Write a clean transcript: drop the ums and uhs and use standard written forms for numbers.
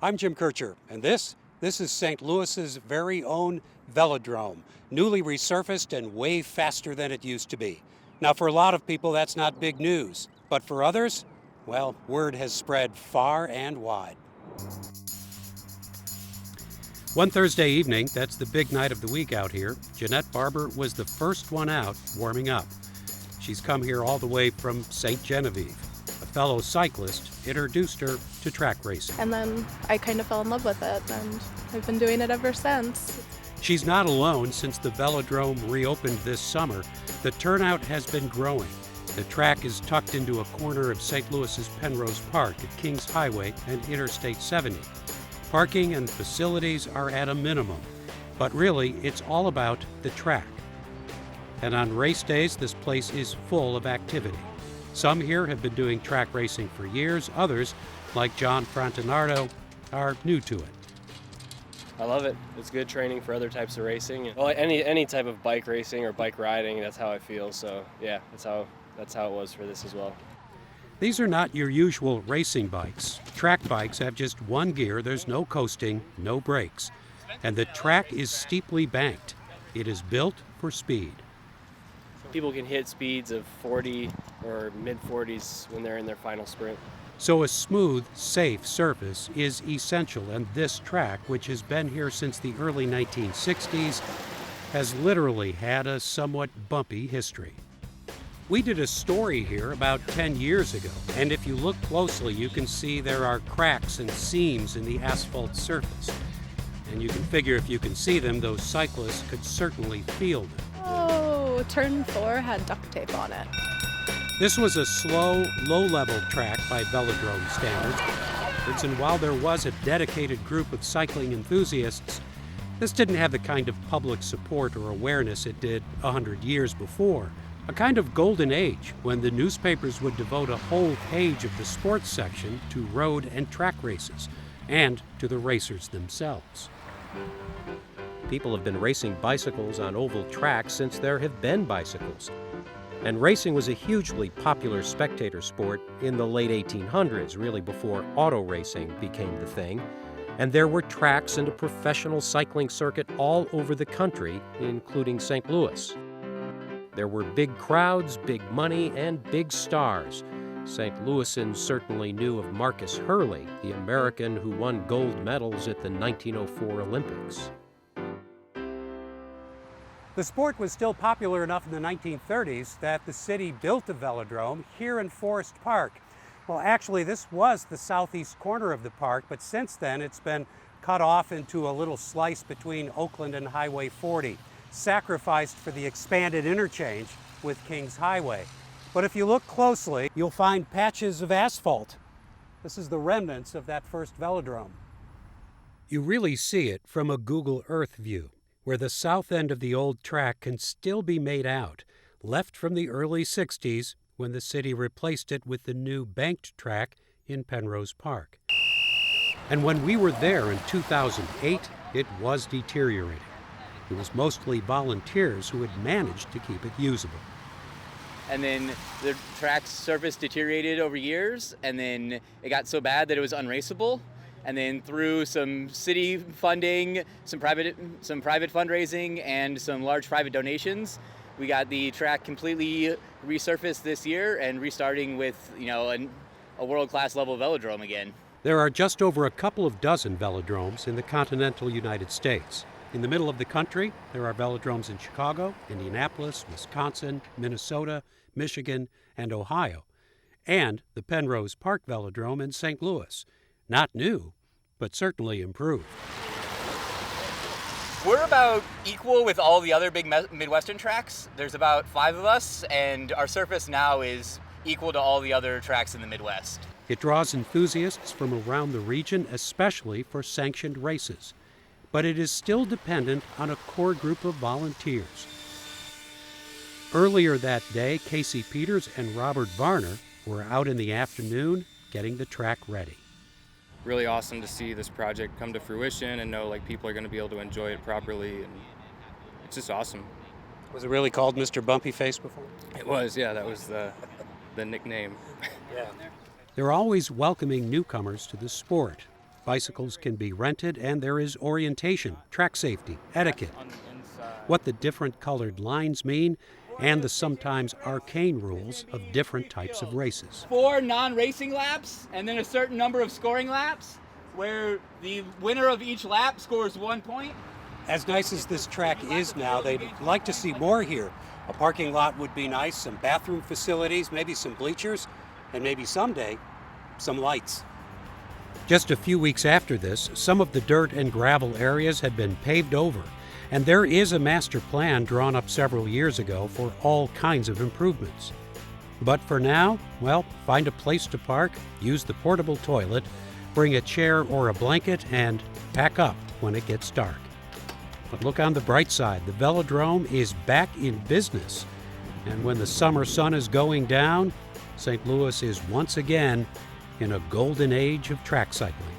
I'm Jim Kircher, and this is St. Louis's very own Velodrome, newly resurfaced and way faster than it used to be. Now, for a lot of people, that's not big news, but for others, well, word has spread far and wide. One Thursday evening, that's the big night of the week out here, Jeanette Barber was the first one out warming up. She's come here all the way from St. Genevieve. A fellow cyclist introduced her to track racing. And then I kind of fell in love with it, and I've been doing it ever since. She's not alone. Since the Velodrome reopened this summer, the turnout has been growing. The track is tucked into a corner of St. Louis's Penrose Park at Kings Highway and Interstate 70. Parking and facilities are at a minimum, but really it's all about the track. And on race days, this place is full of activity. Some here have been doing track racing for years. Others, like John Frontinardo, are new to it. I love it. It's good training for other types of racing. Well, any type of bike racing or bike riding, that's how I feel. So yeah, that's how it was for this as well. These are not your usual racing bikes. Track bikes have just one gear. There's no coasting, no brakes. And the track is steeply banked. It is built for speed. People can hit speeds of 40 or mid-40s when they're in their final sprint. So a smooth, safe surface is essential, and this track, which has been here since the early 1960s, has literally had a somewhat bumpy history. We did a story here about 10 years ago, and if you look closely, you can see there are cracks and seams in the asphalt surface. And you can figure if you can see them, those cyclists could certainly feel them. Oh, turn 4 had duct tape on it. This was a slow, low-level track by Velodrome standards, and while there was a dedicated group of cycling enthusiasts, this didn't have the kind of public support or awareness it did 100 years before. A kind of golden age when the newspapers would devote a whole page of the sports section to road and track races, and to the racers themselves. People have been racing bicycles on oval tracks since there have been bicycles. And racing was a hugely popular spectator sport in the late 1800s, really before auto racing became the thing. And there were tracks and a professional cycling circuit all over the country, including St. Louis. There were big crowds, big money, and big stars. St. Louisans certainly knew of Marcus Hurley, the American who won gold medals at the 1904 Olympics. The sport was still popular enough in the 1930s that the city built a velodrome here in Forest Park. Well, actually, this was the southeast corner of the park, but since then it's been cut off into a little slice between Oakland and Highway 40, sacrificed for the expanded interchange with Kings Highway. But if you look closely, you'll find patches of asphalt. This is the remnants of that first velodrome. You really see it from a Google Earth view, where the south end of the old track can still be made out, left from the early 60s when the city replaced it with the new banked track in Penrose Park. And when we were there in 2008, it was deteriorating. It was mostly volunteers who had managed to keep it usable. And then the track's surface deteriorated over years, and then it got so bad that it was unraceable. And then through some city funding, some private fundraising, and some large private donations, we got the track completely resurfaced this year and restarting with, a world-class level velodrome again. There are just over a couple of dozen velodromes in the continental United States. In the middle of the country, there are velodromes in Chicago, Indianapolis, Wisconsin, Minnesota, Michigan, and Ohio, and the Penrose Park Velodrome in St. Louis. Not new, but certainly improved. We're about equal with all the other big Midwestern tracks. There's about 5 of us, and our surface now is equal to all the other tracks in the Midwest. It draws enthusiasts from around the region, especially for sanctioned races. But it is still dependent on a core group of volunteers. Earlier that day, Casey Peters and Robert Varner were out in the afternoon getting the track ready. Really awesome to see this project come to fruition and know people are going to be able to enjoy it properly, and it's just awesome. Was it really called Mr. Bumpy Face before? It was, yeah, that was the nickname. Yeah. They're always welcoming newcomers to the sport. Bicycles can be rented, and there is orientation, track safety, etiquette, what the different colored lines mean, and the sometimes arcane rules of different types of races. 4 non-racing laps and then a certain number of scoring laps where the winner of each lap scores 1 point. As nice as this track is now, they'd like to see more here. A parking lot would be nice, some bathroom facilities, maybe some bleachers, and maybe someday, some lights. Just a few weeks after this, some of the dirt and gravel areas had been paved over, and there is a master plan drawn up several years ago for all kinds of improvements. But for now, well, find a place to park, use the portable toilet, bring a chair or a blanket, and pack up when it gets dark. But look on the bright side, the Velodrome is back in business, and when the summer sun is going down, St. Louis is once again in a golden age of track cycling.